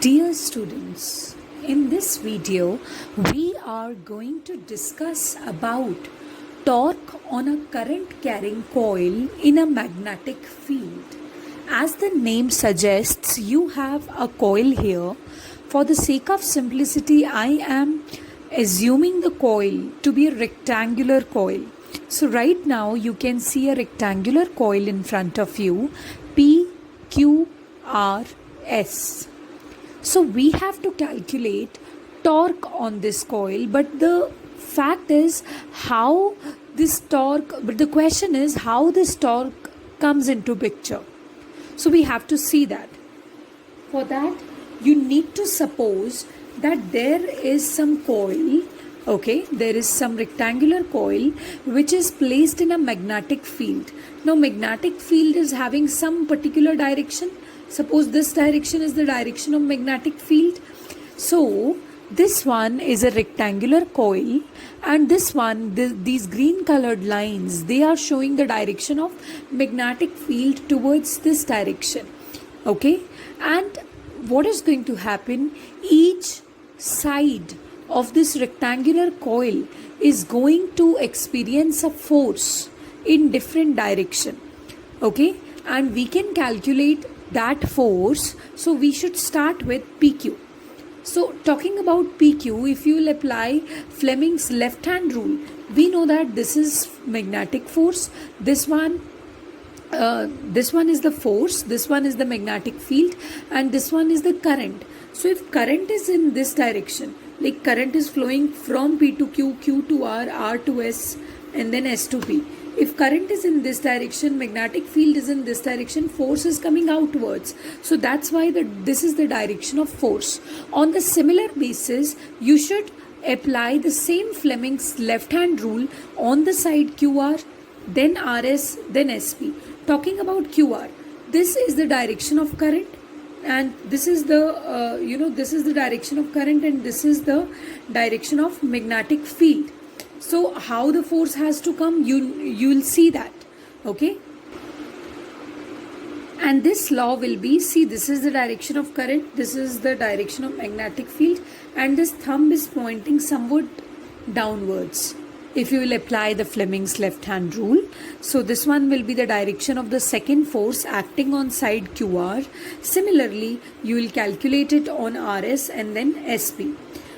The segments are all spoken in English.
Dear students, in this video we are going to discuss about torque on a current carrying coil in a magnetic field. As the name suggests, you have a coil here. For the sake of simplicity, I am assuming the coil to be a rectangular coil. So right now you can see a rectangular coil in front of you, P, Q, R, S. So we have to calculate torque on this coil, but the fact is but the question is how this torque comes into picture. So we have to see that. For that, you need to suppose that there is some coil, there is some rectangular coil which is placed in a magnetic field. Now magnetic field is having some particular direction. Suppose this direction is the direction of magnetic field. So this one is a rectangular coil, and this one, these green colored lines, they are showing the direction of magnetic field towards this direction. And what is going to happen? Each side of this rectangular coil is going to experience a force in different direction. And we can calculate that force. So we should start with PQ. So talking about PQ, if you will apply Fleming's left hand rule, we know that this is magnetic force. This one is the force, this one is the magnetic field, and this one is the current. So if current is in this direction, like current is flowing from P to Q, Q to R, R to S, and then S to P. If current is in this direction, magnetic field is in this direction, force is coming outwards. So that's why this is the direction of force. On the similar basis, you should apply the same Fleming's left hand rule on the side QR, then RS, then SP. Talking about QR, this is the direction of current, and this is the this is the direction of current, and this is the direction of magnetic field. So how the force has to come, you will see that. And this law will be, see, this is the direction of current, this is the direction of magnetic field, and this thumb is pointing somewhat downwards. If you will apply the Fleming's left hand rule, so this one will be the direction of the second force acting on side QR. Similarly, you will calculate it on RS and then SP.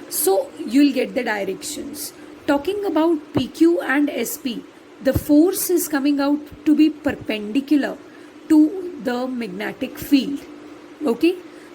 So you will get the directions. Talking about PQ and SP, the force is coming out to be perpendicular to the magnetic field.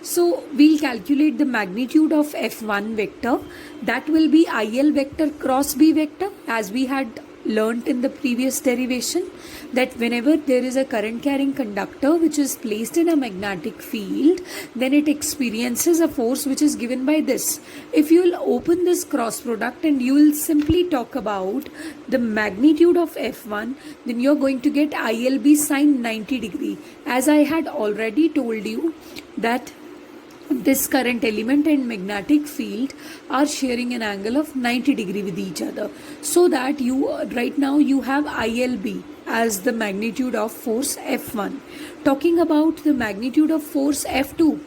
So we'll calculate the magnitude of F1 vector. That will be IL vector cross B vector, as we had learnt in the previous derivation, that whenever there is a current carrying conductor which is placed in a magnetic field, then it experiences a force which is given by this. If you will open this cross product and you will simply talk about the magnitude of F1, then you are going to get ILB sine 90 degree. As I had already told you that this current element and magnetic field are sharing an angle of 90 degree with each other, so that right now you have ILB as the magnitude of force F1. Talking about the magnitude of force F2,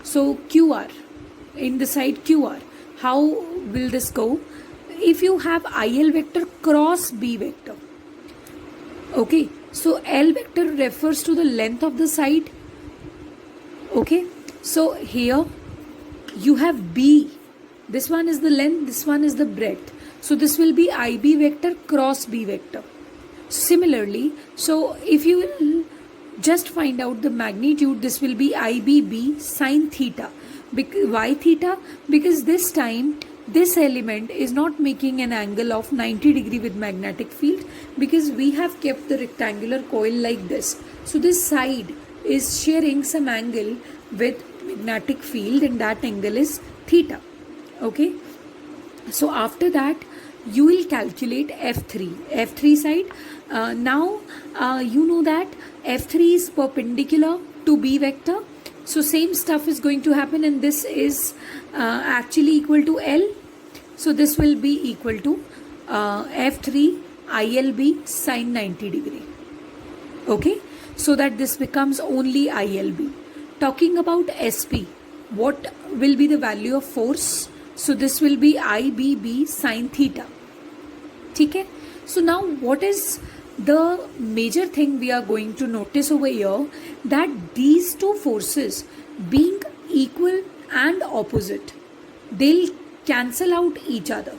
so QR, in the side QR, how will this go? If you have IL vector cross B vector, so L vector refers to the length of the side. So here you have B. This one is the length, this one is the breadth. So this will be IB vector cross B vector. Similarly, so if you will just find out the magnitude, this will be IBB sine theta. Why theta? Because this time this element is not making an angle of 90 degree with magnetic field, because we have kept the rectangular coil like this. So this side is sharing some angle with magnetic field, and that angle is theta. So after that you will calculate F3 side. Now you know that F3 is perpendicular to B vector, so same stuff is going to happen, and this is actually equal to L. So this will be equal to F3 ILB sine 90 degree. So that this becomes only ILB. Talking about SP, what will be the value of force? So this will be IBB sine theta. Okay? So now what is the major thing we are going to notice over here? That these two forces being equal and opposite, they'll cancel out each other.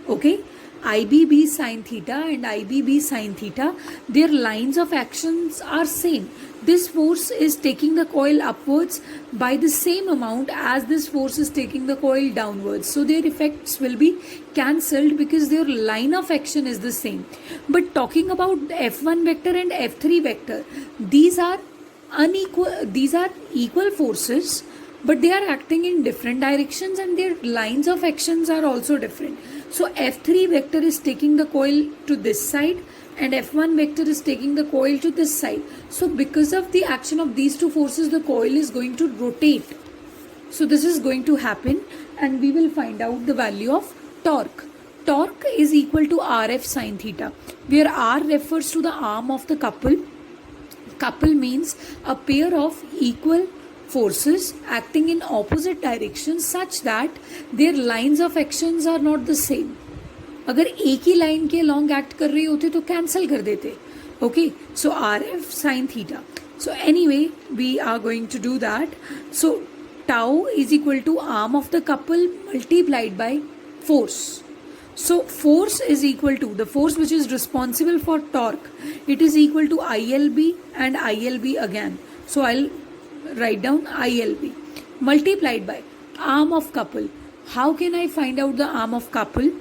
Okay? IBB sine theta and IBB sine theta, their lines of actions are same. This force is taking the coil upwards by the same amount as this force is taking the coil downwards. So their effects will be cancelled because their line of action is the same. But talking about F1 vector and F3 vector, these are equal forces, but they are acting in different directions and their lines of actions are also different. So F3 vector is taking the coil to this side and F1 vector is taking the coil to this side. So because of the action of these two forces, the coil is going to rotate. So this is going to happen and we will find out the value of torque. Torque is equal to RF sine theta, where R refers to the arm of the couple. Couple means a pair of equal forces acting in opposite directions such that their lines of actions are not the same. अगर एक ही line के long act कर रही होते तो cancel कर देते. Okay, so RF sin theta. So anyway, we are going to do that. So tau is equal to arm of the couple multiplied by force. So force is equal to the force which is responsible for torque. It is equal to ILB and ILB again. So I'll write down ILB multiplied by arm of couple. How can I find out the arm of couple?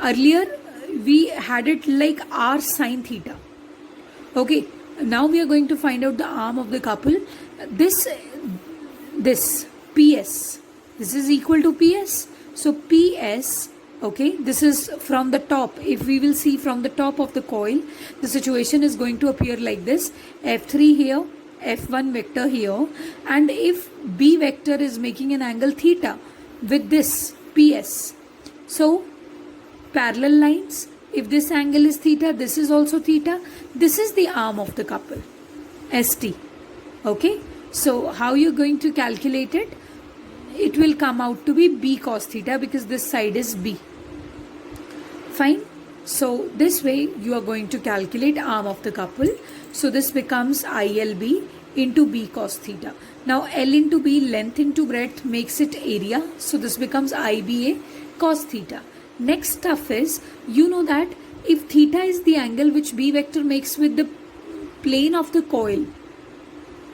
Earlier we had it like R sine theta. Okay, now we are going to find out the arm of the couple. This PS, this is equal to PS. So PS, okay, this is from the top. If we will see from the top of the coil, the situation is going to appear like this. F3 here, F1 vector here, and if B vector is making an angle theta with this PS, so parallel lines, if this angle is theta, this is also theta. This is the arm of the couple, ST. Okay, so how you're going to calculate it? It will come out to be B cos theta because this side is B. Fine. So this way you are going to calculate arm of the couple. So this becomes ILB into B cos theta. Now L into B, length into breadth, makes it area. So this becomes IBA cos theta. Next stuff is, you know that if theta is the angle which B vector makes with the plane of the coil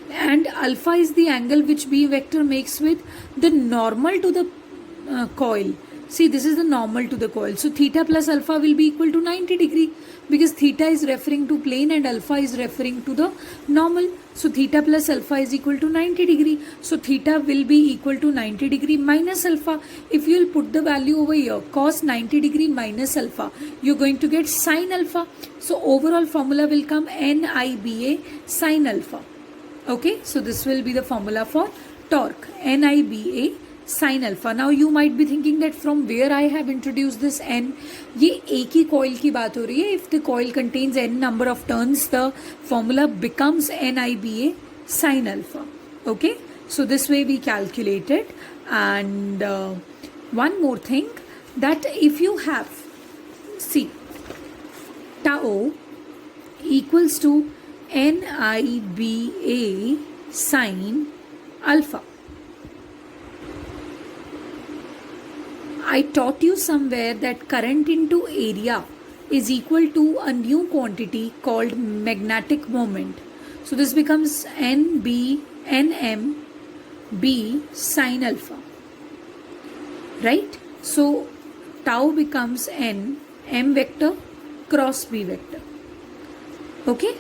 and alpha is the angle which B vector makes with the normal to the coil. See, this is the normal to the coil. So theta plus alpha will be equal to 90 degree because theta is referring to plane and alpha is referring to the normal. So theta plus alpha is equal to 90 degree. So theta will be equal to 90 degree minus alpha. If you will put the value over here, cos 90 degree minus alpha, you're going to get sin alpha. So overall formula will come NIBA sin alpha. Okay, so this will be the formula for torque, NIBA sin alpha. Now you might be thinking that from where I have introduced this N, ये एक ही coil की बात हो रही है. If the coil contains N number of turns, the formula becomes NIBA sin alpha. Okay, so this way we calculate it. And one more thing, that if you have, see, tau equals to NIBA sin alpha. I taught you somewhere that current into area is equal to a new quantity called magnetic moment. So this becomes NMB sin alpha. Right? So tau becomes N M vector cross B vector. Okay?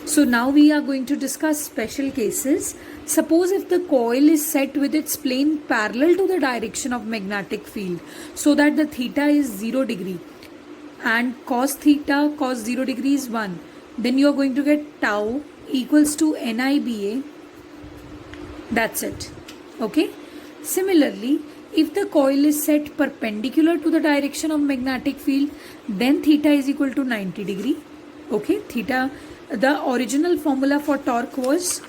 So now we are going to discuss special cases. Suppose if the coil is set with its plane parallel to the direction of magnetic field so that the theta is 0 degree and cos theta cos 0 degree is 1, then you are going to get tau equals to NIBA. That's it. Okay. Similarly, if the coil is set perpendicular to the direction of magnetic field, then theta is equal to 90 degree. Okay. Theta, the original formula for torque was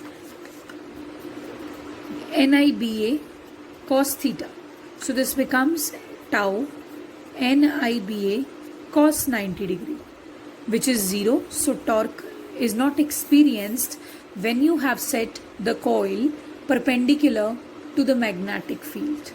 NIBA cos theta. So this becomes tau NIBA cos 90 degree, which is 0. So torque is not experienced when you have set the coil perpendicular to the magnetic field.